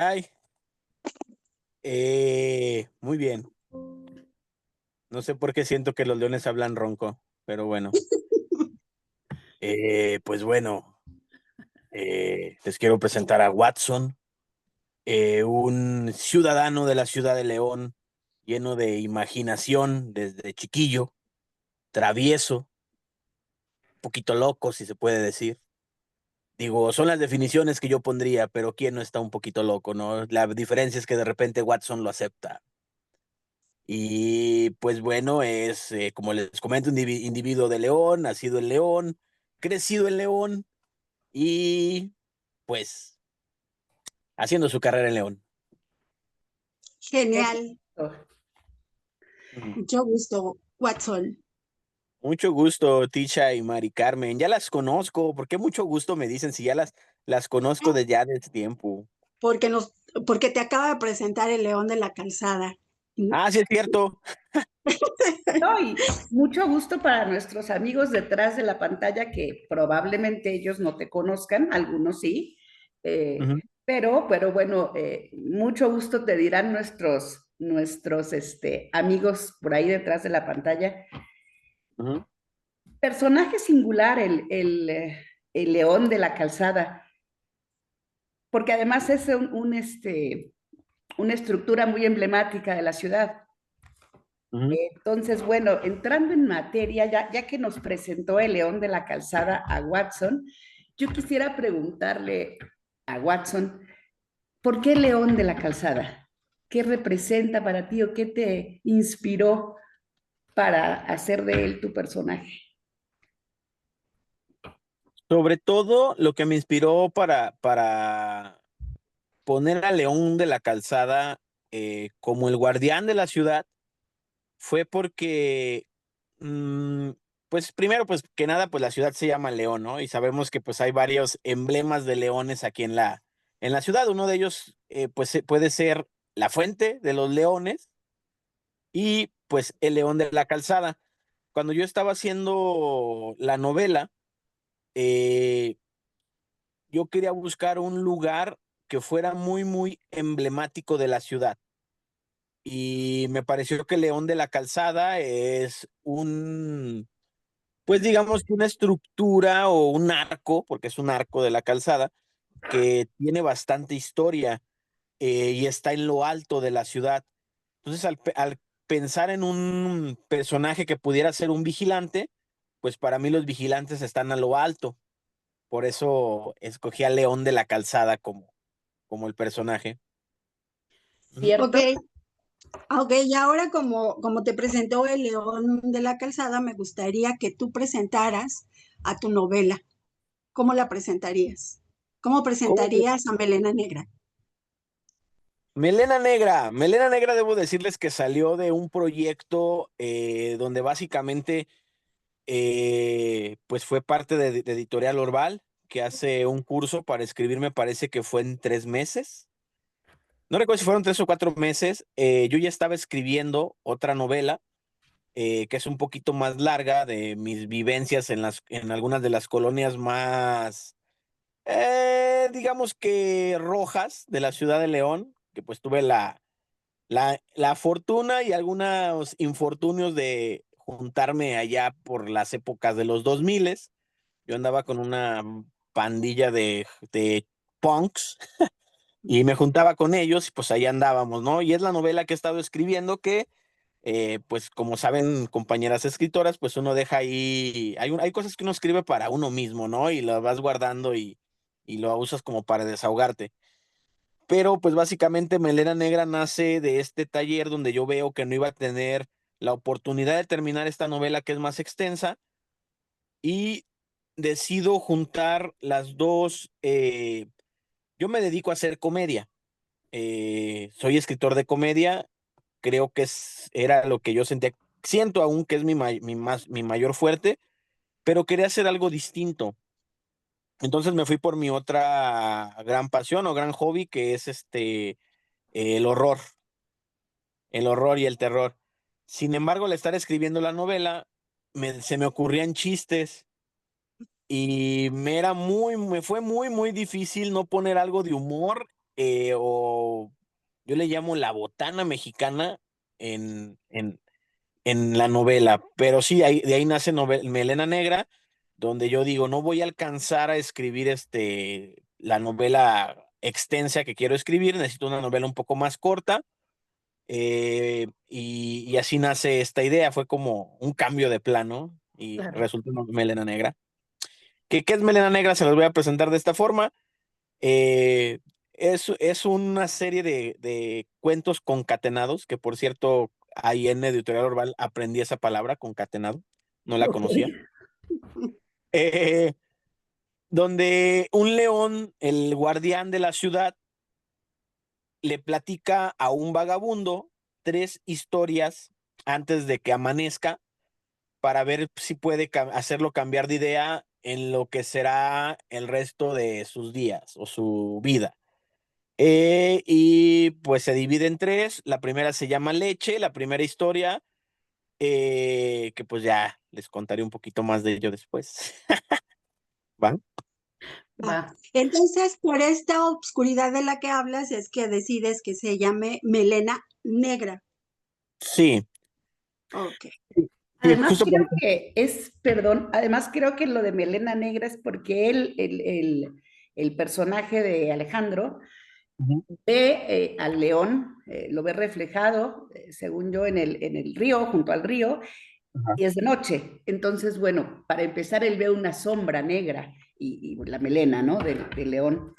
Ay, muy bien. No sé por qué siento que los leones hablan ronco, pero bueno. Pues bueno, les quiero presentar a Watson, un ciudadano de la ciudad de León, lleno de imaginación desde chiquillo, travieso, un poquito loco, si se puede decir. Digo, son las definiciones que yo pondría, pero ¿quién no está un poquito loco, no? La diferencia es que de repente Watson lo acepta. Y pues bueno, es, como les comento, un individuo de León, nacido en León, crecido en León y pues haciendo su carrera en León. Qué Genial, gusto. Ujú. mucho gusto, Watson, Mucho gusto, Ticha y Mari Carmen. Ya las conozco. ¿Por qué mucho gusto me dicen si ya las conozco de ya desde tiempo? porque porque te acaba de presentar el León de la Calzada. Ah, sí es cierto. No, y mucho gusto para nuestros amigos detrás de la pantalla que probablemente ellos no te conozcan, algunos sí, Ujú, pero bueno, mucho gusto te dirán nuestros amigos por ahí detrás de la pantalla. ujú. Personaje singular, el león de la calzada, porque además es una estructura muy emblemática de la ciudad. Ujú. Entonces, bueno, entrando en materia, ya que nos presentó el León de la Calzada a Watson, yo quisiera preguntarle a Watson, ¿por qué León de la Calzada? ¿Qué representa para ti o qué te inspiró para hacer de él tu personaje? Sobre todo lo que me inspiró para poner a León de la Calzada como el guardián de la ciudad fue porque, mm, pues primero, pues que nada, pues la ciudad se llama León, ¿no? Y sabemos que pues hay varios emblemas de leones aquí en la ciudad. Uno de ellos, pues puede ser la Fuente de los Leones y pues el León de la Calzada. Cuando yo estaba haciendo la novela, eh, yo quería buscar un lugar que fuera muy, muy emblemático de la ciudad. Y me pareció que León de la Calzada es pues digamos que una estructura o un arco, porque es un arco de la calzada, que tiene bastante historia y está en lo alto de la ciudad. Entonces, al pensar en un personaje que pudiera ser un vigilante, pues para mí los vigilantes están a lo alto. Por eso escogí a León de la Calzada como el personaje. Ujú. Ok, ¿Cierto? ok, y ahora como te presentó el León de la Calzada, me gustaría que tú presentaras a tu novela. ¿Cómo la presentarías? ¿Cómo ¿Cómo? presentarías a Melena Negra? Melena Negra. Melena Negra, debo decirles que salió de un proyecto donde básicamente pues fue parte de Editorial Orval, que hace un curso para escribir, me parece que fue en 3 meses. No recuerdo si fueron 3 o 4 meses. Yo ya estaba escribiendo otra novela, que es un poquito más larga de mis vivencias en algunas de las colonias más, digamos que rojas de la ciudad de León, que pues tuve la fortuna y algunos infortunios de juntarme allá por las épocas de los 2000. Yo andaba con una pandilla de punks y me juntaba con ellos y pues ahí andábamos, ¿no? Y es la novela que he estado escribiendo que, pues como saben, compañeras escritoras, pues uno deja ahí, hay cosas que uno escribe para uno mismo, ¿no? Y las vas guardando y lo usas como para desahogarte. Pero pues básicamente Melena Negra nace de este taller donde yo veo que no iba a tener la oportunidad de terminar esta novela que es más extensa y decido juntar las dos. Yo me dedico a hacer comedia. Soy escritor de comedia. Creo que era lo que yo sentía. Siento aún que es mi mayor fuerte, pero quería hacer algo distinto. Entonces me fui por mi otra gran pasión o gran hobby, que es el horror, el horror y el terror. Sin embargo, al estar escribiendo la novela, se me ocurrían chistes y me fue muy, muy difícil no poner algo de humor o yo le llamo la botana mexicana en, en, en la novela, pero sí, de ahí nace Melena Negra, donde yo digo, no voy a alcanzar a escribir la novela extensa que quiero escribir, necesito una novela un poco más corta, y así nace esta idea, fue como un cambio de plano y Claro. resultó Melena Negra. ¿Qué es Melena Negra? Se las voy a presentar de esta forma. Eh, es una serie de cuentos concatenados, que por cierto, ahí en Editorial Orval aprendí esa palabra, concatenado, no la Ok. conocía. Eh, donde un león, el guardián de la ciudad, le platica a un vagabundo 3 historias antes de que amanezca para ver si puede hacerlo cambiar de idea en lo que será el resto de sus días o su vida. Y pues se divide en 3. La primera se llama Leche, la primera historia, que pues ya les contaré un poquito más de ello después. ¿Va? Va. Va. Entonces, por esta obscuridad de la que hablas, es que decides que se llame Melena Negra. Sí, Ok. sí, Además, justo por... creo que perdón, además creo que lo de Melena Negra es porque el personaje de Alejandro Ujú. ve al león, lo ve reflejado, según yo, en el río, junto al río, Ajá. y es de noche. Entonces, bueno, para empezar, él ve una sombra negra y la melena, ¿no? Del león.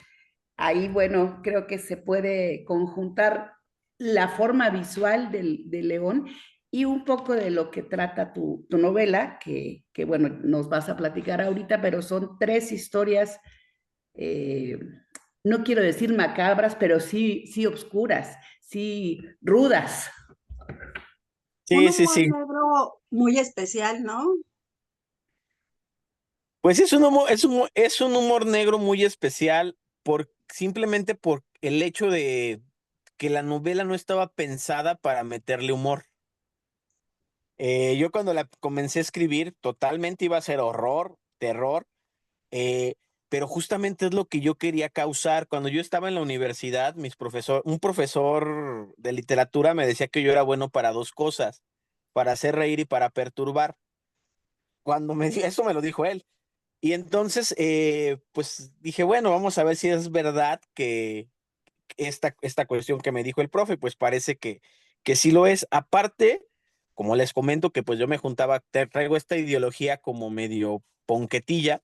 Ahí, bueno, creo que se puede conjuntar la forma visual del león y un poco de lo que trata tu novela, bueno, nos vas a platicar ahorita, pero son 3 historias, eh, no quiero decir macabras, pero sí, sí obscuras, sí rudas. Un Sí, sí, humor sí. negro muy especial, ¿no? Pues es un humor, es un humor negro muy especial simplemente por el hecho de que la novela no estaba pensada para meterle humor. Yo cuando la comencé a escribir, totalmente iba a ser horror, terror, eh, pero justamente es lo que yo quería causar. Cuando yo estaba en la universidad, un profesor de literatura me decía que yo era bueno para 2 cosas, para hacer reír y para perturbar. Eso me lo dijo él. Y entonces, pues dije, bueno, vamos a ver si es verdad que esta cuestión que me dijo el profe, pues parece que sí lo es. Aparte, como les comento que pues yo me juntaba, traigo esta ideología como medio ponquetilla,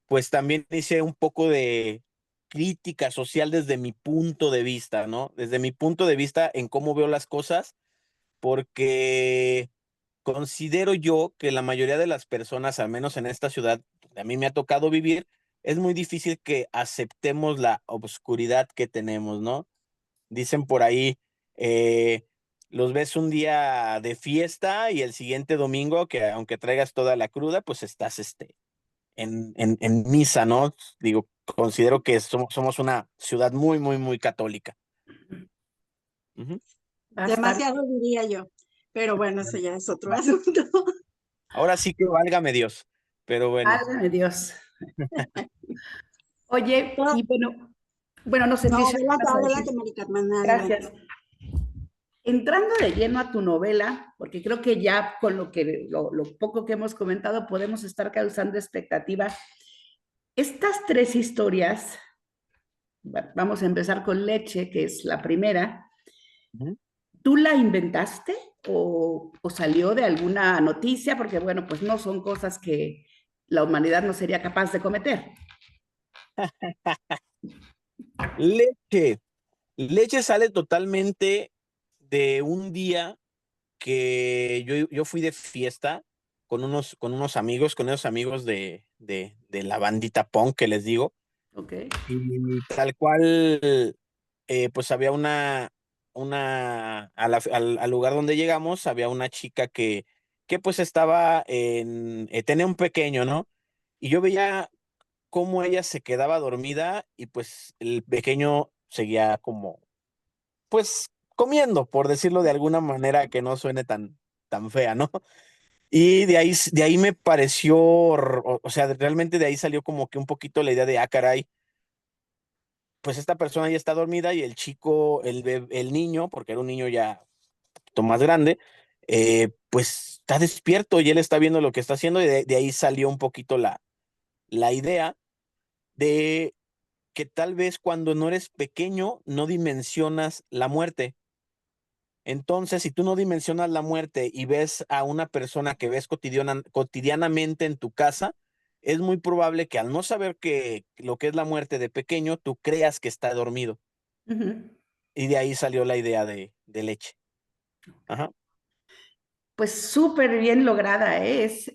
pues también hice un poco de crítica social desde mi punto de vista, ¿no? Desde mi punto de vista en cómo veo las cosas, porque considero yo que la mayoría de las personas, al menos en esta ciudad donde a mí me ha tocado vivir, es muy difícil que aceptemos la obscuridad que tenemos, ¿no? Dicen por ahí, eh, los ves un día de fiesta y el siguiente domingo, que aunque traigas toda la cruda, pues estás en misa, ¿no? Digo, considero que somos una ciudad muy, muy, muy católica. Ujú. Bastante. Demasiado diría yo. Pero bueno, eso ya es otro asunto. Ahora sí que válgame Dios, pero bueno. Válgame Dios. Oye, No, y bueno, no sé, no, Tisha, ¿qué vas a adelante, decir? Mari Carmen, adelante. Gracias. Entrando de lleno a tu novela, porque creo que ya con lo poco que hemos comentado podemos estar causando expectativa. Estas 3 historias, vamos a empezar con Leche, que es la primera. Ujú. ¿Tú la inventaste o salió de alguna noticia? Porque bueno, pues no son cosas que la humanidad no sería capaz de cometer. Leche. Leche sale totalmente de un día que yo fui de fiesta con unos amigos, con esos amigos de la bandita punk que les digo. Ok. Y tal cual, pues había al lugar donde llegamos, había una chica que pues estaba tenía un pequeño, ¿no? Y yo veía cómo ella se quedaba dormida y pues el pequeño seguía como, pues comiendo, por decirlo de alguna manera que no suene tan fea, ¿no? Y de ahí me pareció, o sea, realmente de ahí salió como que un poquito la idea de, ah, caray, pues esta persona ya está dormida y el chico, el niño, porque era un niño ya un poquito más grande, pues está despierto y él está viendo lo que está haciendo y de ahí salió un poquito la idea de que tal vez cuando no eres pequeño no dimensionas la muerte. Entonces, si tú no dimensionas la muerte y ves a una persona que ves cotidianamente en tu casa, es muy probable que al no saber que lo que es la muerte de pequeño, tú creas que está dormido. Ujú. Y de ahí salió la idea de Leche. Ajá. Pues súper bien lograda, ¿eh? Es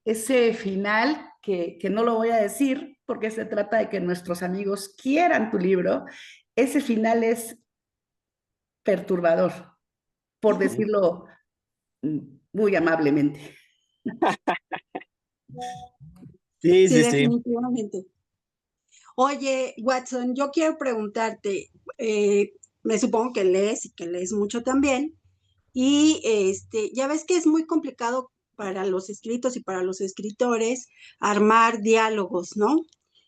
ese final que no lo voy a decir porque se trata de que nuestros amigos quieran tu libro. Ese final es perturbador, por Ujú. decirlo mm, muy amablemente. Sí, Sí, sí, sí. definitivamente. Oye, Watson, yo quiero preguntarte, me supongo que lees y que lees mucho también, y ya ves que es muy complicado para los escritos y para los escritores armar diálogos, ¿no?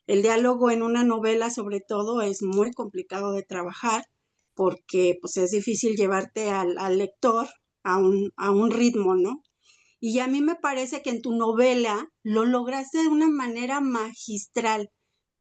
El diálogo en una novela, sobre todo, es muy complicado de trabajar porque pues, es difícil llevarte al lector a un ritmo, ¿no? Y a mí me parece que en tu novela lo lograste de una manera magistral,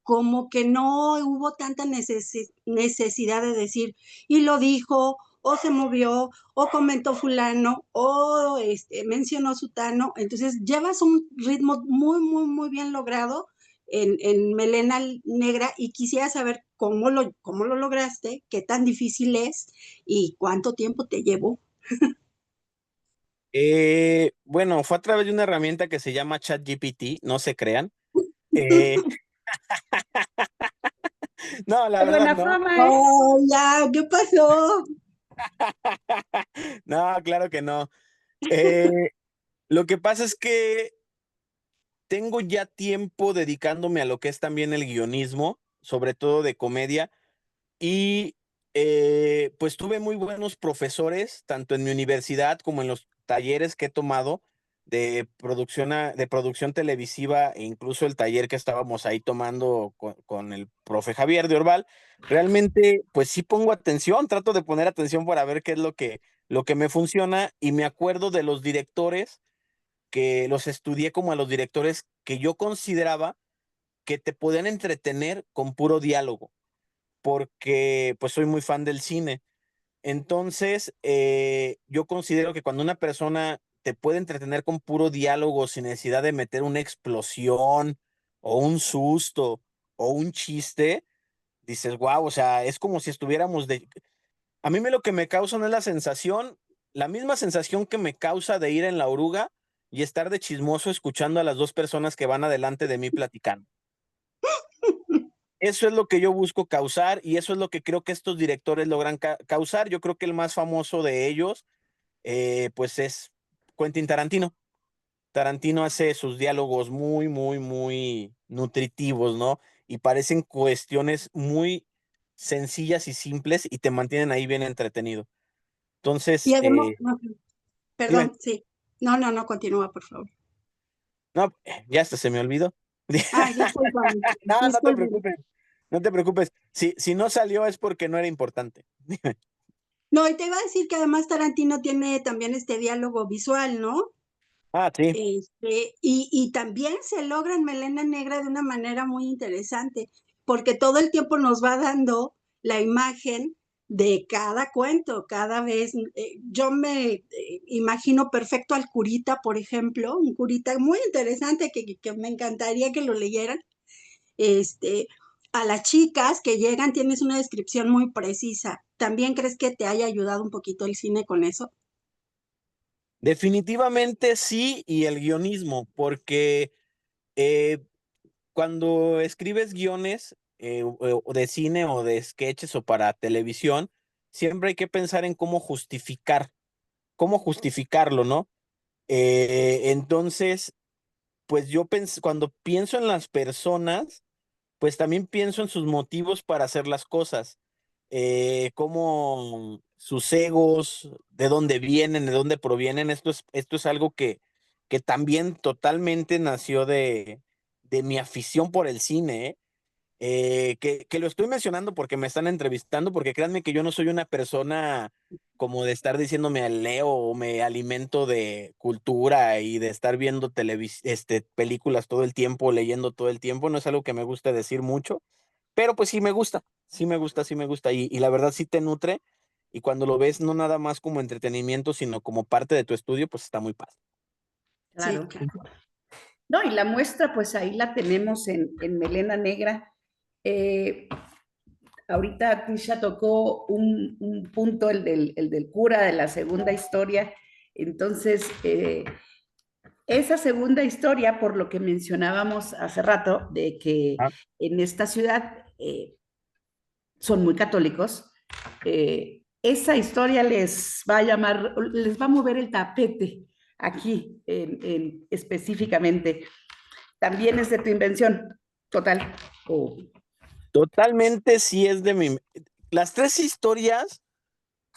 como que no hubo tanta necesidad de decir, y lo dijo, o se movió, o comentó fulano, o mencionó sutano. Entonces llevas un ritmo muy, muy, muy bien logrado en Melena Negra y quisiera saber cómo lo lograste, qué tan difícil es y cuánto tiempo te llevó. Bueno, fue a través de una herramienta que se llama ChatGPT, no se crean. Eh, no, la ¡Qué verdad buena no. fama, eh! Oh, ya, ¿qué pasó? No, claro que no. Eh, lo que pasa es que tengo ya tiempo dedicándome a lo que es también el guionismo, sobre todo de comedia, y pues tuve muy buenos profesores, tanto en mi universidad como en los talleres que he tomado de producción televisiva e incluso el taller que estábamos ahí tomando con el profe Javier de Orval. Realmente, pues sí pongo atención, trato de poner atención para ver qué es lo que me funciona y me acuerdo de los directores que los estudié como a los directores que yo consideraba que te podían entretener con puro diálogo, porque pues soy muy fan del cine. Entonces, yo considero que cuando una persona te puede entretener con puro diálogo sin necesidad de meter una explosión o un susto o un chiste, dices, wow, o sea, es como si estuviéramos de... A mí lo que me causa no es la sensación, la misma sensación que me causa de ir en la oruga y estar de chismoso escuchando a las dos personas que van adelante de mí platicando. Eso es lo que yo busco causar y eso es lo que creo que estos directores logran causar. Yo creo que el más famoso de ellos, pues es Quentin Tarantino. Tarantino hace sus diálogos muy, muy, muy nutritivos, ¿no? Y parecen cuestiones muy sencillas y simples y te mantienen ahí bien entretenido. Y Entonces, además, dime, perdón, sí. No, no, no, continúa, por favor. no, ya hasta se me olvidó. Ay, discúlpame, No, no te discúlpame. preocupes, no te preocupes. Si no salió es porque no era importante. No, y te iba a decir que además Tarantino tiene también este diálogo visual, ¿no? Ah, sí. Y también se logra en Melena Negra de una manera muy interesante, porque todo el tiempo nos va dando la imagen de cada cuento, cada vez. Yo me imagino perfecto al curita, por ejemplo, un curita muy interesante que me encantaría que lo leyeran. Este, a las chicas que llegan tienes una descripción muy precisa. ¿También crees que te haya ayudado un poquito el cine con eso? Definitivamente sí, y el guionismo, porque eh, cuando escribes guiones o de cine o de sketches o para televisión, siempre hay que pensar en cómo justificarlo, ¿no? Entonces, pues cuando pienso en las personas, pues también pienso en sus motivos para hacer las cosas, cómo sus egos, de dónde vienen, de dónde provienen. Esto es algo que también totalmente nació de mi afición por el cine, ¿eh? que lo estoy mencionando porque me están entrevistando, porque créanme que yo no soy una persona como de estar diciéndome leo o me alimento de cultura y de estar viendo películas todo el tiempo, leyendo todo el tiempo, no es algo que me gusta decir mucho, pero pues sí me gusta, sí me gusta, sí me gusta y la verdad sí te nutre y cuando lo ves no nada más como entretenimiento, sino como parte de tu estudio, pues está muy padre. Sí, Claro. claro. No, y la muestra, pues ahí la tenemos en Melena Negra. Eh, Ahorita Tisha tocó un punto, el del cura de la segunda historia. Entonces, esa segunda historia, por lo que mencionábamos hace rato, de que Ah, en esta ciudad son muy católicos, esa historia les va a llamar, les va a mover el tapete aquí específicamente. También es de tu invención, total. Oh. totalmente sí es de mi... Las tres historias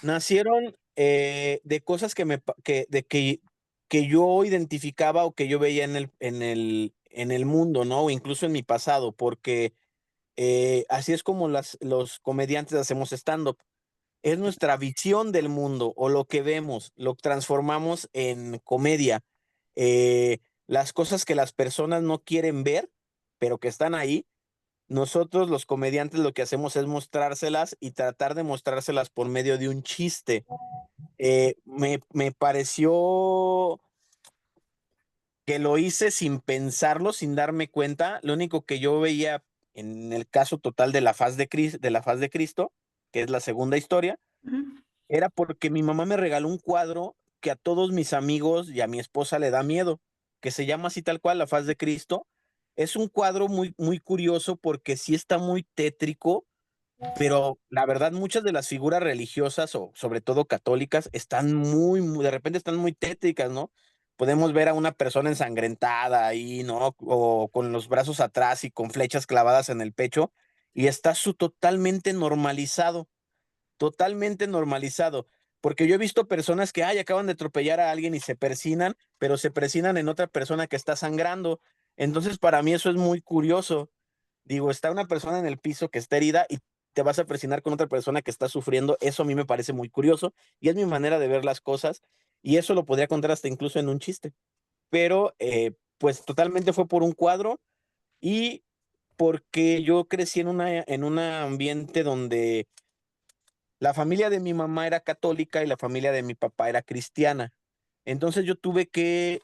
nacieron de cosas que yo identificaba o que yo veía en el mundo, ¿no? O incluso en mi pasado, porque así es como los comediantes hacemos stand-up. Es nuestra visión del mundo o lo que vemos, lo transformamos en comedia. Las cosas que las personas no quieren ver, pero que están ahí, nosotros los comediantes lo que hacemos es mostrárselas y tratar de mostrárselas por medio de un chiste. Me pareció que lo hice sin pensarlo, sin darme cuenta. Lo único que yo veía en el caso total de de la faz de Cristo, que es la segunda historia, Uh -huh. era porque mi mamá me regaló un cuadro que a todos mis amigos y a mi esposa le da miedo, que se llama así tal cual, La Faz de Cristo. Es un cuadro muy, muy curioso porque sí está muy tétrico, pero la verdad muchas de las figuras religiosas o sobre todo católicas están de repente están muy tétricas, ¿no? Podemos ver a una persona ensangrentada ahí, ¿no? O con los brazos atrás y con flechas clavadas en el pecho y está totalmente normalizado, totalmente normalizado. Porque yo he visto personas que, ay, acaban de atropellar a alguien y se persinan, pero se persinan en otra persona que está sangrando. Entonces, para mí eso es muy curioso. Digo, está una persona en el piso que está herida y te vas a presionar con otra persona que está sufriendo. Eso a mí me parece muy curioso y es mi manera de ver las cosas y eso lo podría contar hasta incluso en un chiste. Pero pues totalmente fue por un cuadro y porque yo crecí en un ambiente donde la familia de mi mamá era católica y la familia de mi papá era cristiana. Entonces yo tuve que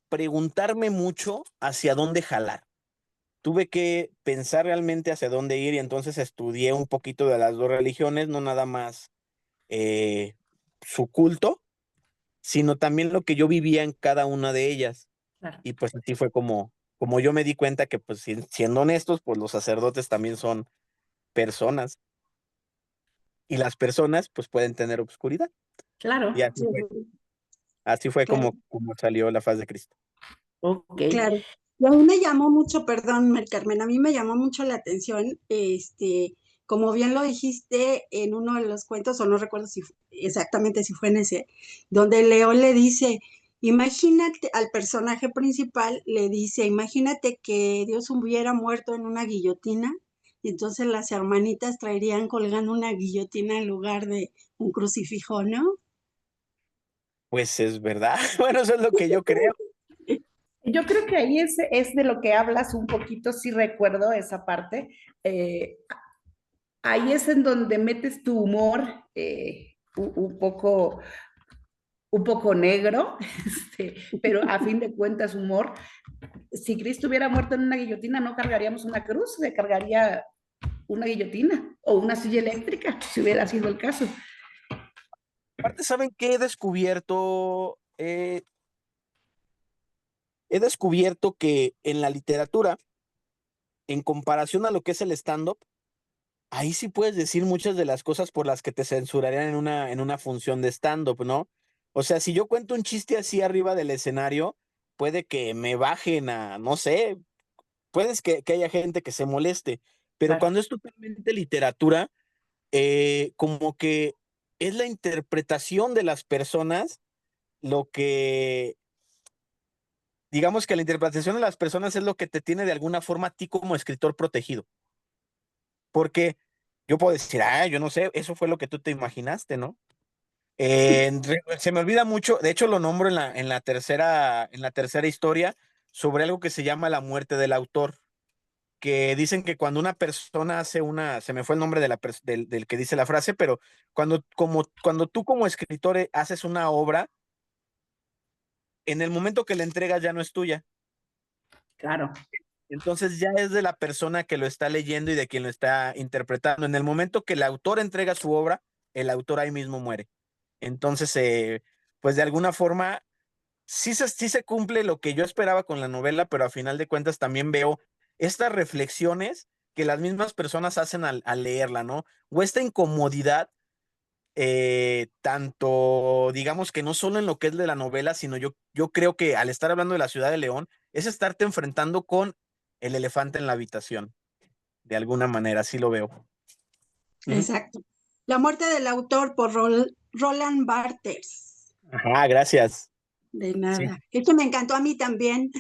preguntarme mucho hacia dónde jalar. Tuve que pensar realmente hacia dónde ir y entonces estudié un poquito de las dos religiones, no nada más eh, su culto, sino también lo que yo vivía en cada una de ellas. Claro. Y pues así fue como yo me di cuenta que pues siendo honestos, pues los sacerdotes también son personas y las personas pues pueden tener obscuridad. Y Claro. así fue Claro, como salió la faz de Cristo. Ok. claro. Y a mí me llamó mucho, perdón, Carmen, a mí me llamó mucho la atención, como bien lo dijiste en uno de los cuentos, o no recuerdo si exactamente si fue en ese, donde León le dice, imagínate, al personaje principal le dice, imagínate que Dios hubiera muerto en una guillotina, y entonces las hermanitas traerían colgando una guillotina en lugar de un crucifijo, ¿no? Pues es verdad. Bueno, eso es lo que yo creo. Yo creo que ahí es de lo que hablas un poquito, sí recuerdo esa parte. Eh, Ahí es en donde metes tu humor un poco negro, pero a fin de cuentas humor. Si Cristo hubiera muerto en una guillotina, no cargaríamos una cruz, se cargaría una guillotina o una silla eléctrica, si hubiera sido el caso. Aparte, ¿saben qué he descubierto? He descubierto que en la literatura, en comparación a lo que es el stand-up, ahí sí puedes decir muchas de las cosas por las que te censurarían en una función de stand-up, ¿no? O sea, si yo cuento un chiste así arriba del escenario, puede que me bajen a, no sé, puedes que haya gente que se moleste, pero Claro, cuando es totalmente literatura, como que es la interpretación de las personas lo que, digamos que la interpretación de las personas es lo que te tiene de alguna forma a ti como escritor protegido. porque yo puedo decir, yo no sé, eso fue lo que tú te imaginaste, ¿no? Se me olvida mucho, de hecho lo nombro en la tercera historia sobre algo que se llama la muerte del autor, que dicen que cuando una persona hace se me fue el nombre de del que dice la frase, pero cuando tú como escritor haces una obra, en el momento que la entregas ya no es tuya. Claro, Entonces ya es de la persona que lo está leyendo y de quien lo está interpretando. En el momento que el autor entrega su obra, el autor ahí mismo muere. Entonces, pues de alguna forma, sí se cumple lo que yo esperaba con la novela, pero a final de cuentas también veo estas reflexiones que las mismas personas hacen al leerla, ¿no? O esta incomodidad, tanto, digamos que no solo en lo que es de la novela, sino yo creo que al estar hablando de la ciudad de León, es estarte enfrentando con el elefante en la habitación, de alguna manera, así lo veo. Ujú. Exacto. La muerte del autor por Roland Barthes. Ajá, gracias. De Sí. nada. Esto me encantó a mí también.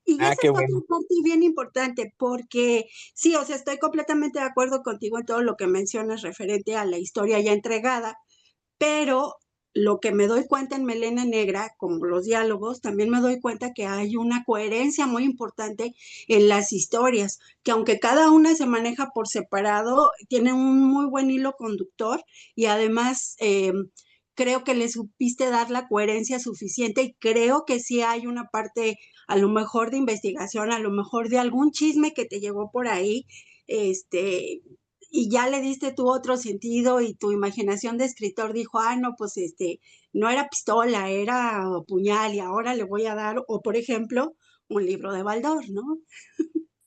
Y esa Qué es otra bueno. parte bien importante, porque sí, o sea, estoy completamente de acuerdo contigo en todo lo que mencionas referente a la historia ya entregada, pero lo que me doy cuenta en Melena Negra, como los diálogos, también me doy cuenta que hay una coherencia muy importante en las historias, que aunque cada una se maneja por separado, tiene un muy buen hilo conductor y además creo que le supiste dar la coherencia suficiente y creo que sí hay una parte a lo mejor de investigación, a lo mejor de algún chisme que te llegó por ahí, este, y ya le diste tu otro sentido y tu imaginación de escritor dijo, no, pues no era pistola, era puñal y ahora le voy a dar, o por ejemplo, un libro de Baldor, ¿no?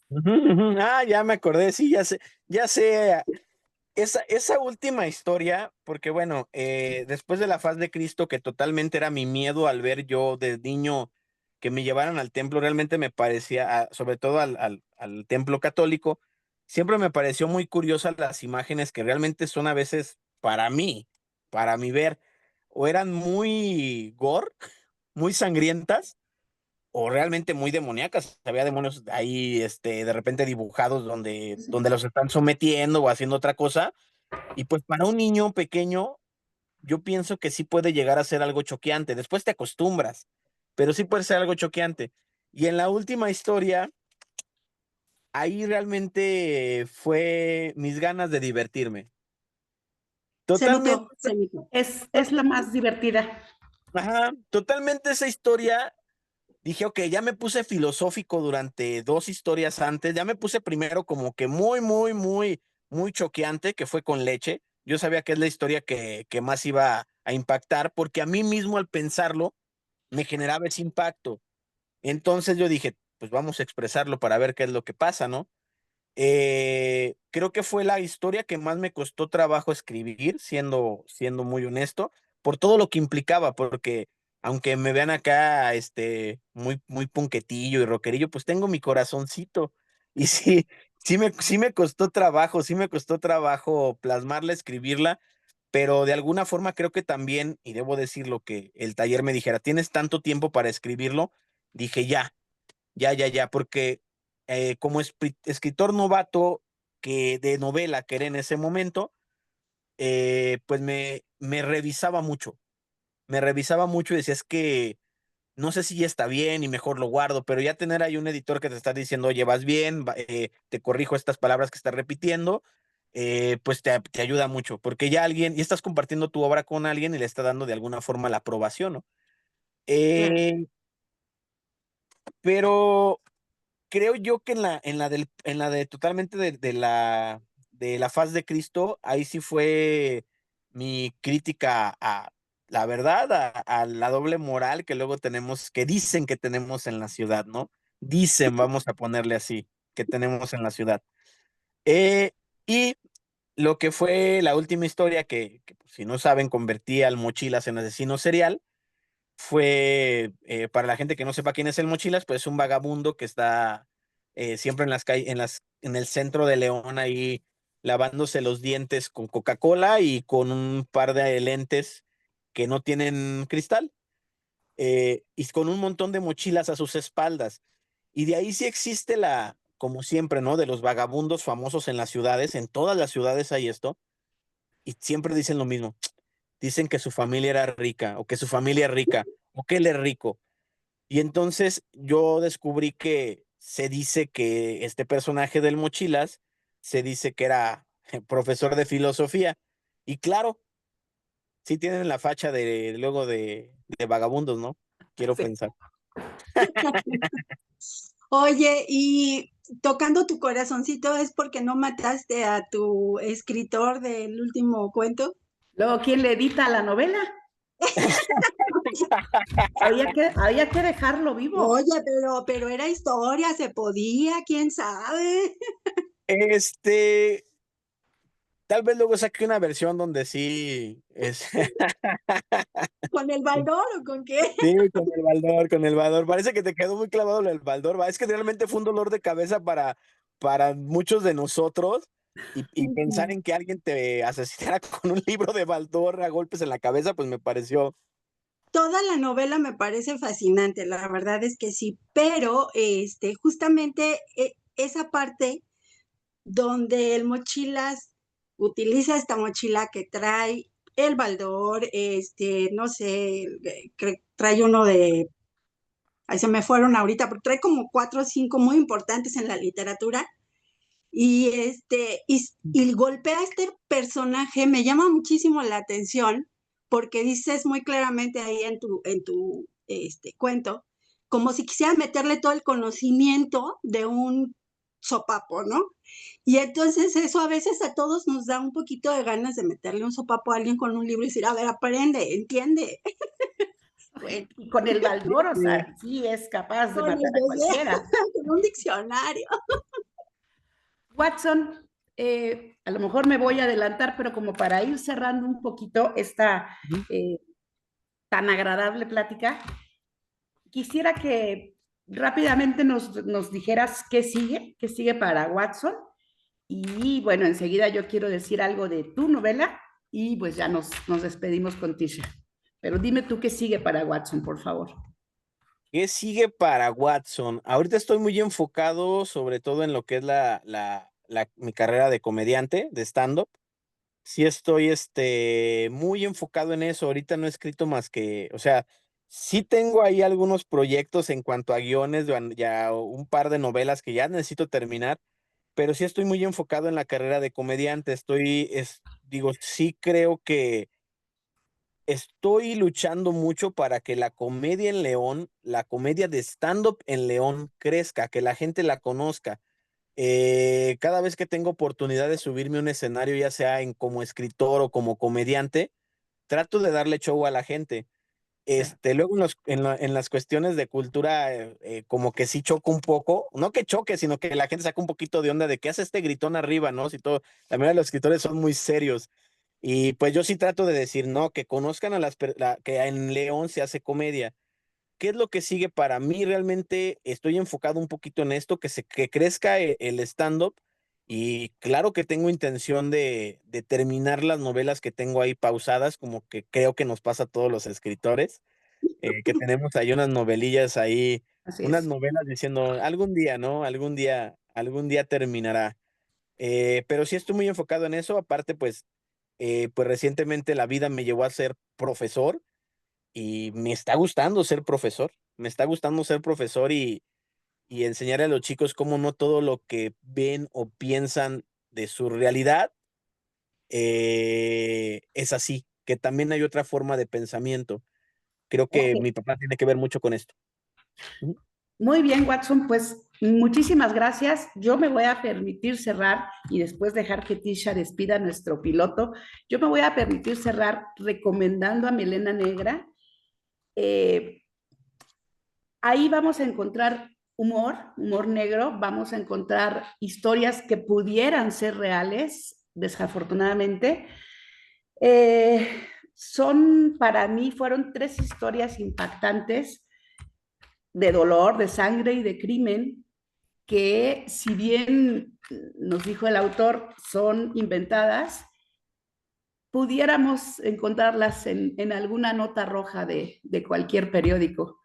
Ujú, ujú. Ya me acordé, sí, ya sé. Esa última historia, porque bueno, después de la faz de Cristo, que totalmente era mi miedo al ver yo de niño que me llevaran al templo, realmente me parecía, sobre todo al templo católico, siempre me pareció muy curiosa las imágenes que realmente son a veces para mi ver, o eran muy gore, muy sangrientas, o realmente muy demoníacas. Había demonios ahí, de repente dibujados donde los están sometiendo o haciendo otra cosa y pues para un niño pequeño, yo pienso que sí puede llegar a ser algo choqueante. Después te acostumbras, pero sí puede ser algo choqueante. Y en la última historia, ahí realmente fue mis ganas de divertirme. Se Totalmente, notó, se notó. es la más divertida. ajá, totalmente esa historia. Dije, ok, ya me puse filosófico durante dos historias antes. Ya me puse primero como que muy choqueante, que fue con leche. Yo sabía que es la historia que más iba a impactar, porque a mí mismo al pensarlo me generaba ese impacto. Entonces yo dije, pues vamos a expresarlo para ver qué es lo que pasa, ¿no? Creo que fue la historia que más me costó trabajo escribir, siendo muy honesto, por todo lo que implicaba, porque aunque me vean acá, muy punquetillo y rockerillo, pues tengo mi corazoncito. Y sí, sí me costó trabajo plasmarla, escribirla, pero de alguna forma creo que también, y debo decir lo que el taller me dijera, tienes tanto tiempo para escribirlo, dije ya, porque como escritor novato de novela que era en ese momento, pues me revisaba mucho y decía, es que no sé si ya está bien y mejor lo guardo, pero ya tener ahí un editor que te está diciendo, oye, vas bien, te corrijo estas palabras que estás repitiendo, pues te ayuda mucho, porque ya y estás compartiendo tu obra con alguien y le está dando de alguna forma la aprobación, ¿no? Claro. Eh, pero creo yo que en la de totalmente de la faz de Cristo, ahí sí fue mi crítica a la verdad, a la doble moral que luego tenemos, que dicen que tenemos en la ciudad, ¿no? Dicen, vamos a ponerle así, que tenemos en la ciudad. Eh, y lo que fue la última historia que, pues, si no saben, convertía al Mochilas en asesino serial fue, para la gente que no sepa quién es el Mochilas, pues es un vagabundo que está siempre en las calles, en el centro de León, ahí lavándose los dientes con Coca-Cola y con un par de lentes que no tienen cristal, y con un montón de mochilas a sus espaldas. Y de ahí sí existe como siempre, ¿no? De los vagabundos famosos en las ciudades, en todas las ciudades hay esto, y siempre dicen lo mismo. Dicen que su familia era rica, o que su familia es rica, o que él es rico. Y entonces yo descubrí que se dice que este personaje del Mochilas se dice que era profesor de filosofía. Y claro, sí tienen la facha de luego de vagabundos, ¿no? Quiero Sí. pensar. Oye, y tocando tu corazoncito, ¿es porque no mataste a tu escritor del último cuento? Luego, ¿quién le edita la novela? Había que dejarlo vivo. Oye, pero era historia, se podía, quién sabe. Este, tal vez luego saque una versión donde sí es. ¿Con el Baldor o con qué? Sí, con el Baldor, con el Baldor. Parece que te quedó muy clavado el Baldor, ¿va? Es que realmente fue un dolor de cabeza para muchos de nosotros y pensar Ujú. en que alguien te asesinara con un libro de Baldor a golpes en la cabeza, pues me pareció. Toda la novela me parece fascinante, la verdad es que sí, pero justamente esa parte donde el Mochilas utiliza esta mochila que trae el Baldor, no sé, trae uno de, ahí se me fueron ahorita, porque trae como 4 o 5 muy importantes en la literatura, y golpea a este personaje, me llama muchísimo la atención, porque dices muy claramente ahí en tu cuento, como si quisiera meterle todo el conocimiento de un sopapo, ¿no? Y entonces eso a veces a todos nos da un poquito de ganas de meterle un sopapo a alguien con un libro y decir, a ver, aprende, entiende. Bueno, Y con el Baldor, o Sí. sea, sí es capaz de con, matar a cualquiera. con un diccionario. Watson, a lo mejor me voy a adelantar, pero como para ir cerrando un poquito esta Ujú. tan agradable plática, quisiera que rápidamente nos dijeras qué sigue para Watson. Y bueno, enseguida yo quiero decir algo de tu novela y pues ya nos despedimos con Tisha. Pero dime tú qué sigue para Watson, por favor. ¿Qué sigue para Watson? Ahorita estoy muy enfocado sobre todo en lo que es mi carrera de comediante, de stand-up. Sí estoy muy enfocado en eso. Ahorita no he escrito más que, o sea, sí tengo ahí algunos proyectos en cuanto a guiones, ya un par de novelas que ya necesito terminar, pero sí estoy muy enfocado en la carrera de comediante. Digo, sí creo que estoy luchando mucho para que la comedia en León, la comedia de stand-up en León crezca, que la gente la conozca. Cada vez que tengo oportunidad de subirme a un escenario, ya sea como escritor o como comediante, trato de darle show a la gente. Sí. Luego en las cuestiones de cultura, como que sí choco un poco, no que choque, sino que la gente saca un poquito de onda de qué hace este gritón arriba, ¿no? Si todo, la mayoría de los escritores son muy serios. Y pues yo sí trato de decir, no, que conozcan que en León se hace comedia. ¿Qué es lo que sigue para mí? Realmente estoy enfocado un poquito en esto, que crezca el stand-up y claro que tengo intención de terminar las novelas que tengo ahí pausadas, como que creo que nos pasa a todos los escritores, que tenemos ahí unas novelillas ahí, Así unas es. novelas diciendo, algún día, ¿no? Algún día terminará. Pero sí estoy muy enfocado en eso, aparte pues recientemente la vida me llevó a ser profesor y me está gustando ser profesor. Me está gustando ser profesor y enseñar a los chicos cómo no todo lo que ven o piensan de su realidad es así, que también hay otra forma de pensamiento. Creo Ok. que mi papá tiene que ver mucho con esto. Ujú. Muy bien, Watson, pues muchísimas gracias. Yo me voy a permitir cerrar y después dejar que Tisha despida a nuestro piloto. Yo me voy a permitir cerrar recomendando a Melena Negra. Eh, Ahí vamos a encontrar humor negro, vamos a encontrar historias que pudieran ser reales, desafortunadamente. Eh, para mí, fueron 3 historias impactantes de dolor, de sangre y de crimen, que si bien nos dijo el autor, son inventadas, pudiéramos encontrarlas en alguna nota roja de cualquier periódico.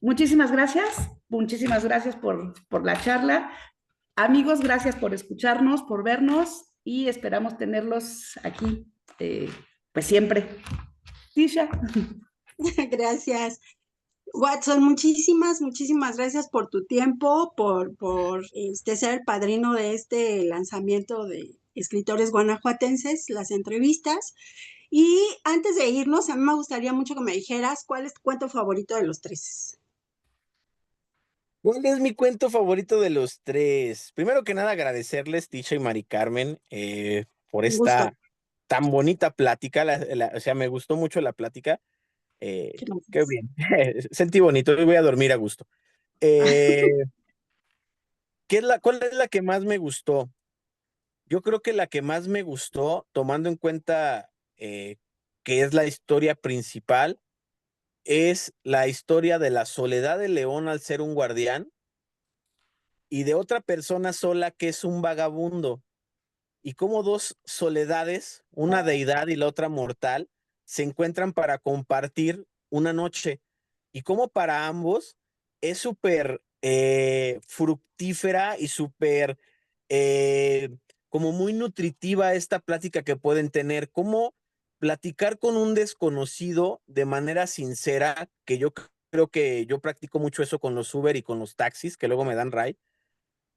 Muchísimas gracias. muchísimas gracias por la charla. Amigos, gracias por escucharnos, por vernos y esperamos tenerlos aquí, pues siempre. Tisha. Gracias. Watson, muchísimas gracias por tu tiempo, por ser el padrino de este lanzamiento de escritores guanajuatenses, las entrevistas. Y antes de irnos, a mí me gustaría mucho que me dijeras cuál es tu cuento favorito de los tres. ¿Cuál es mi cuento favorito de los tres? Primero que nada, agradecerles, Tisha y Mari Carmen, por Un gusto. esta tan bonita plática. O sea, me gustó mucho la plática. Qué Gracias. bien. Sentí bonito y voy a dormir a gusto. Eh, ¿Cuál es la que más me gustó? Yo creo que la que más me gustó, tomando en cuenta que es la historia principal, es la historia de la soledad de León al ser un guardián y de otra persona sola que es un vagabundo. Y cómo dos soledades, una deidad y la otra mortal, se encuentran para compartir una noche. Y cómo para ambos es súper fructífera y súper como muy nutritiva esta plática que pueden tener. Cómo platicar con un desconocido de manera sincera, que yo creo que yo practico mucho eso con los Uber y con los taxis, que luego me dan ride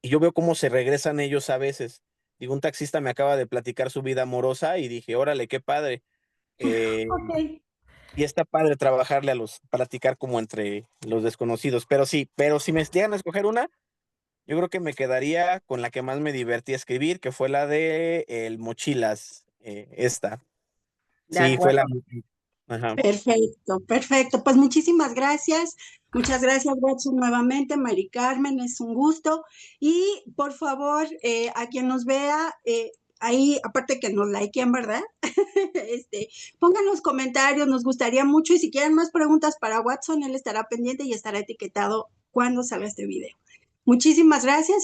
y yo veo cómo se regresan ellos a veces. Digo, un taxista me acaba de platicar su vida amorosa y dije, órale, qué padre. Eh, Ok. y está padre trabajarle platicar como entre los desconocidos. Pero sí, pero si me llegan a escoger una, yo creo que me quedaría con la que más me divertí a escribir, que fue la de el Mochilas, esta. De Sí, fue la... acuerdo. Ajá. Perfecto. Pues muchísimas gracias. Muchas gracias, Watson, nuevamente. Mari Carmen, es un gusto. Y por favor, a quien nos vea, ahí, aparte que nos likeen, ¿verdad? Pongan los comentarios, nos gustaría mucho. Y si quieren más preguntas para Watson, él estará pendiente y estará etiquetado cuando salga este video. Muchísimas gracias.